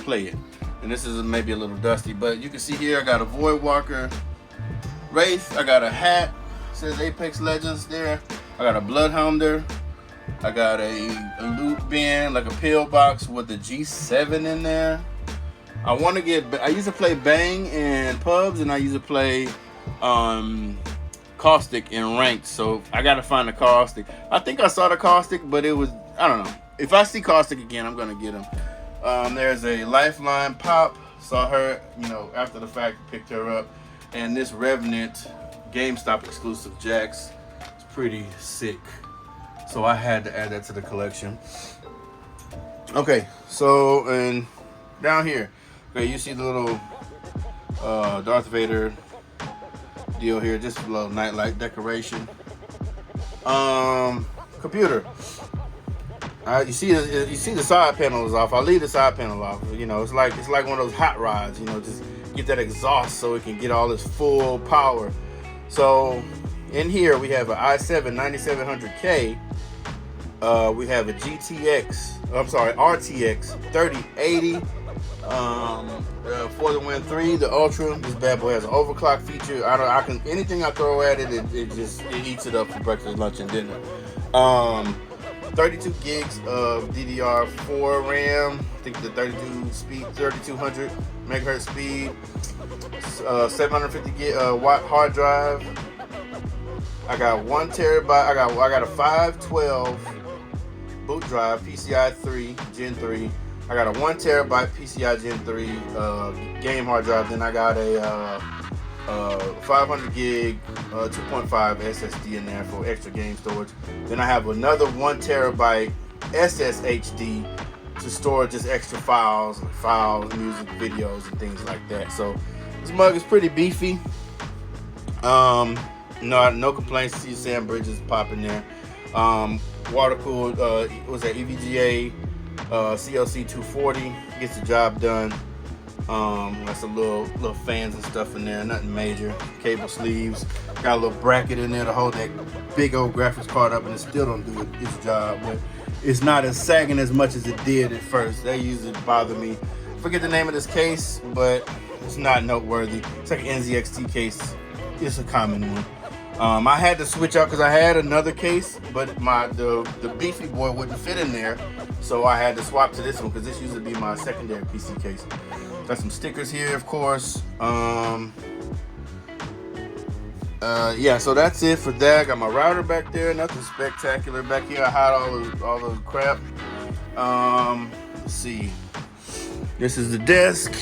play it. And this is maybe a little dusty, but you can see here I got a Void Walker Wraith. I got a hat, says Apex Legends there. I got a Bloodhounder. I got a loot bin, like a pill box with the G7 in there. I used to play Bang in pubs, and I used to play Caustic in ranked. So I gotta find the Caustic. I think I saw the Caustic, but it was, I don't know. If I see Caustic again, I'm gonna get him. There's a Lifeline pop. Saw her, after the fact, picked her up. And this Revenant GameStop exclusive Jax is pretty sick. So I had to add that to the collection. Okay, so, and down here, okay, you see the little Darth Vader deal here, just a little nightlight decoration. Computer. You see the side panel is off. I'll leave the side panel off. It's like one of those hot rods. Just get that exhaust so it can get all its full power. So in here we have an i7 9700K. We have a RTX 3080. For the Win 3, the Ultra. This bad boy has an overclock feature. Anything I throw at it, it eats it up for breakfast, lunch, and dinner. 32 gigs of DDR4 RAM. I think the 3200 megahertz speed. 750 watt hard drive. I got 1 terabyte. I got a 512 boot drive, PCI 3 Gen 3. I got a 1 terabyte PCI Gen 3 game hard drive. Then I got a 500 gig 2.5 SSD in there for extra game storage. Then I have another 1 terabyte SSHD to store just extra files, music, videos, and things like that. So this mug is pretty beefy. No complaints. See Sam Bridges popping there. Water cooled. Was that EVGA CLC 240? Gets the job done. Got some little fans and stuff in there, nothing major. Cable sleeves, got a little bracket in there to hold that big old graphics card up, and it still don't do its job. But it's not as sagging as much as it did at first. That usually bothered me. Forget the name of this case, but it's not noteworthy. It's like an NZXT case. It's a common one. I had to switch out because I had another case, but the beefy boy wouldn't fit in there, so I had to swap to this one because this used to be my secondary PC case. Got some stickers here, of course. Yeah, so that's it for that. Got my router back there, nothing spectacular. Back here I hide all the crap. Let's see. This is the desk.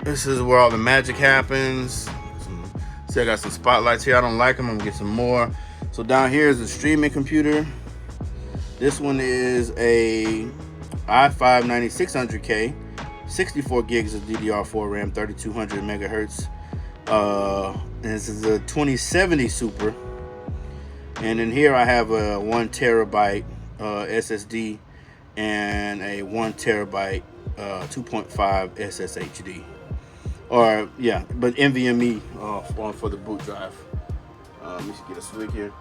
This is where all the magic happens. See, I got some spotlights here. I don't like them. I'm gonna get some more. So down here is the streaming computer. This one is a i5 9600K, 64 gigs of DDR4 RAM, 3200 megahertz. And this is a 2070 Super. And in here I have a 1 terabyte SSD and a 1 terabyte 2.5 SSHD. Or yeah, but NVMe for the boot drive. Let me get a swig here.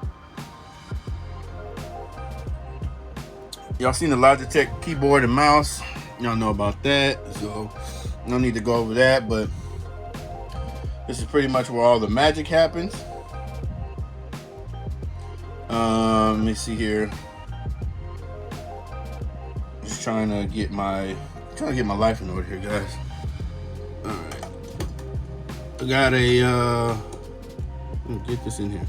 Y'all seen the Logitech keyboard and mouse? Y'all know about that, so no need to go over that. But this is pretty much where all the magic happens. Let me see here. Just trying to get my life in order here, guys. All right. I got a let me get this in here.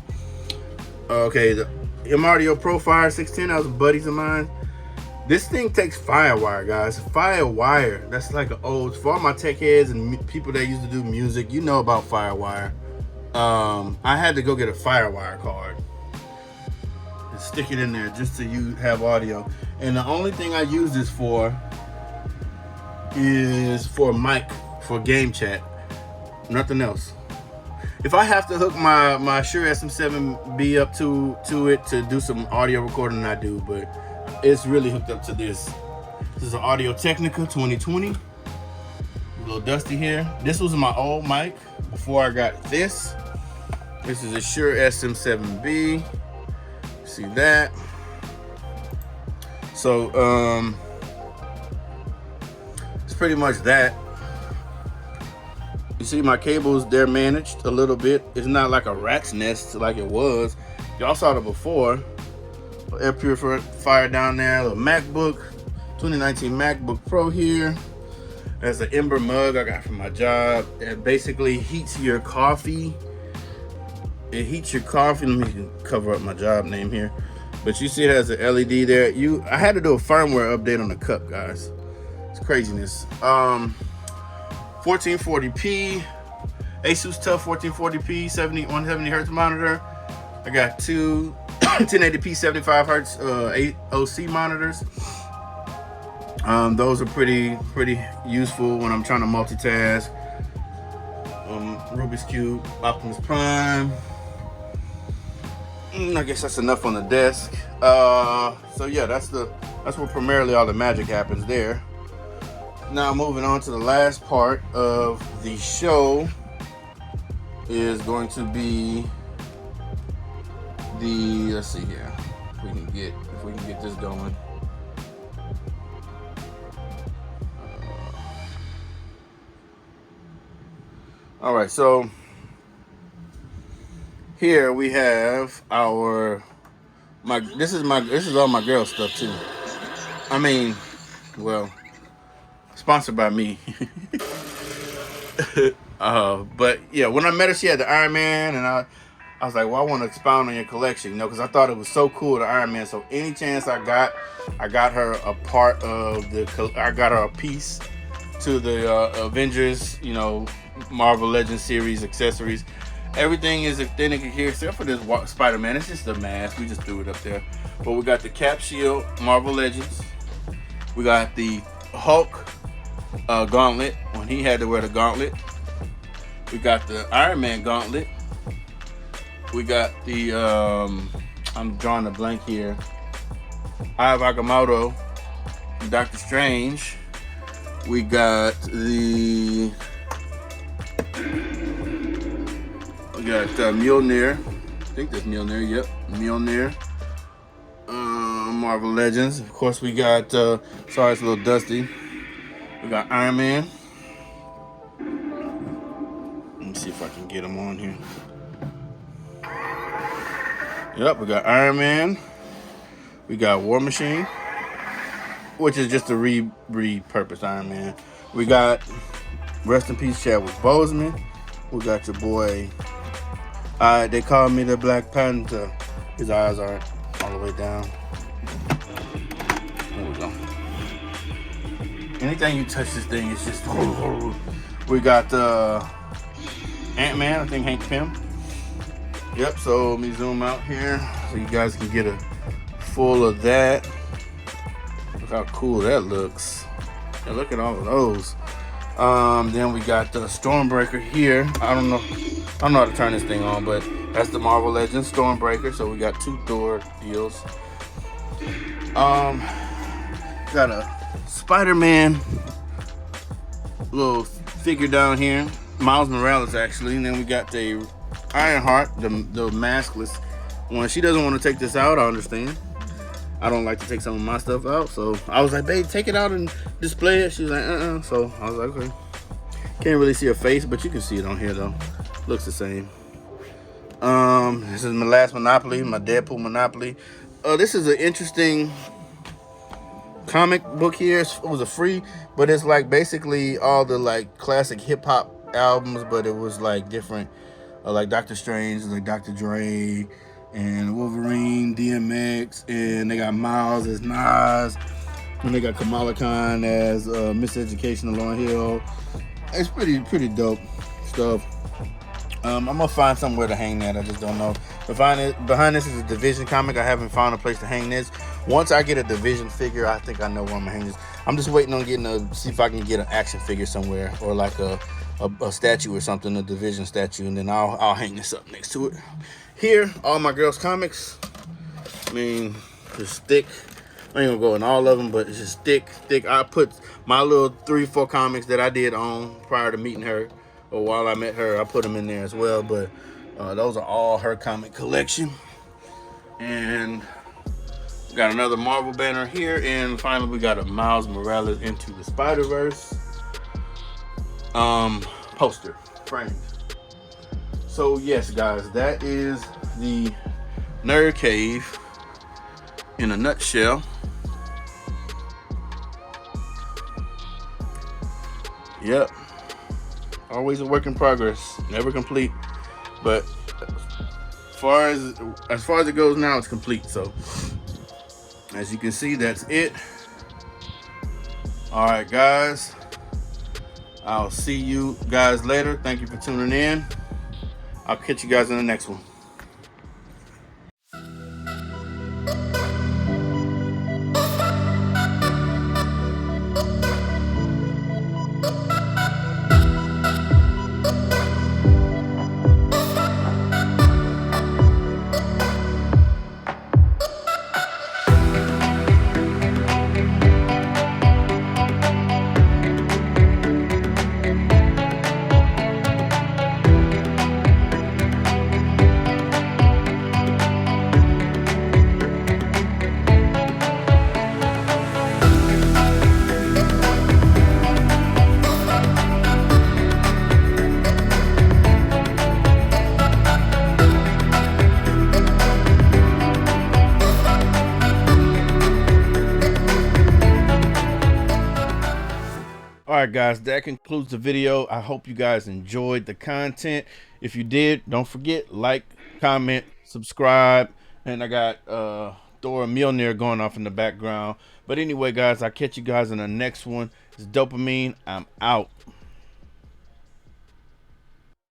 Okay, the Mardio Pro Fire 610, that was buddies of mine. This thing takes Firewire, guys. Firewire, that's like an old, for all my tech heads and people that used to do music, you know about Firewire. I had to go get a Firewire card. stick it in there just so you have audio. And the only thing I use this for is for mic, for game chat, nothing else. If I have to hook my Shure SM7B up to it to do some audio recording, I do, but it's really hooked up to this. This is an Audio Technica 2020. A little dusty here. This was my old mic before I got this. This is a Shure SM7B. See that? So it's pretty much that. You see my cables, they're managed a little bit. It's not like a rat's nest like it was. Y'all saw it before. Air purifier down there, a little MacBook, 2019 MacBook Pro here. There's an Ember mug I got from my job. It basically heats your coffee. It heats your coffee. Let me cover up my job name here. But you see it has an LED there. I had to do a firmware update on the cup, guys. It's craziness. 1440p, Asus Tough 1440p, 170 hertz monitor. I got two 1080p 75 hertz AOC monitors. Those are pretty useful when I'm trying to multitask. Rubik's Cube, Optimus Prime. I guess that's enough on the desk. So yeah, that's where primarily all the magic happens there. Now moving on to the last part of the show is going to be let's see here, if we can get this going. All right, so here we have this is all my girl stuff too. I mean, well, sponsored by me. But yeah, when I met her, she had the Iron Man, and I was like, well, I want to expound on your collection, because I thought it was so cool, the Iron Man. So any chance I got her a part of I got her a piece to the Avengers, Marvel Legends series accessories. Everything is authentic here except for this Spider-Man. It's just a mask. We just threw it up there. But we got the Cap Shield Marvel Legends. We got the Hulk gauntlet, when he had to wear the gauntlet. We got the Iron Man gauntlet. We got the I'm drawing a blank here, Eye of Agamotto, Doctor Strange. We got Mjolnir. I think that's Mjolnir. Yep, Mjolnir. Marvel Legends. Of course, we got sorry, it's a little dusty. We got Iron Man. Let me see if I can get him on here. Yep, we got Iron Man. We got War Machine, which is just a repurposed Iron Man. We got, rest in peace, Chadwick Boseman. We got your boy, they call me the Black Panther. His eyes aren't all the way down. There we go. Anything you touch this thing, it's just. We got Ant-Man, I think Hank Pym. Yep, so let me zoom out here so you guys can get a full of that. Look how cool that looks. Yeah, look at all of those. Then we got the Stormbreaker here. I don't know how to turn this thing on, but that's the Marvel Legends Stormbreaker. So we got two Thor deals. Got a Spider-Man little figure down here, Miles Morales actually, and then we got the Ironheart, the maskless one. She doesn't want to take this out. I understand. I don't like to take some of my stuff out, so I was like, babe, take it out and display it. She was like, so I was like, okay. Can't really see her face, but you can see it on here though. Looks the same. This is my last Monopoly, my Deadpool Monopoly. This is an interesting comic book here. It was a free, but it's like basically all the like classic hip hop albums, but it was like different, like Doctor Strange, like Dr. Dre, and Wolverine, DMX, and they got Miles as Nas, and they got Kamala Khan as Miss Education of Lauryn Hill. It's pretty dope stuff. I'm gonna find somewhere to hang that. I just don't know. Behind this is a Division comic. I haven't found a place to hang this. Once I get a Division figure, I think I know where I'm gonna hang this. I'm just waiting on see if I can get an action figure somewhere, or like a statue or something, a Division statue, and then I'll hang this up next to it. Here, all my girls' comics. I mean, just thick. I ain't gonna go in all of them, but it's just thick. I put my little 3-4 comics that I did own prior to meeting her, or while I met her. I put them in there as well, but those are all her comic collection. And we got another Marvel banner here, and finally we got a Miles Morales Into the Spider-Verse poster framed. So yes, guys, that is the Nerd Cave in a nutshell. Yep, always a work in progress, never complete, but as far as it goes now, it's complete. So as you can see, that's it. All right, guys, I'll see you guys later. Thank you for tuning in. I'll catch you guys in the next one. Alright guys, that concludes the video. I hope you guys enjoyed the content. If you did, don't forget, like, comment, subscribe, and I got Thor Mjolnir going off in the background. But anyway guys, I'll catch you guys in the next one. It's Dopamine. I'm out.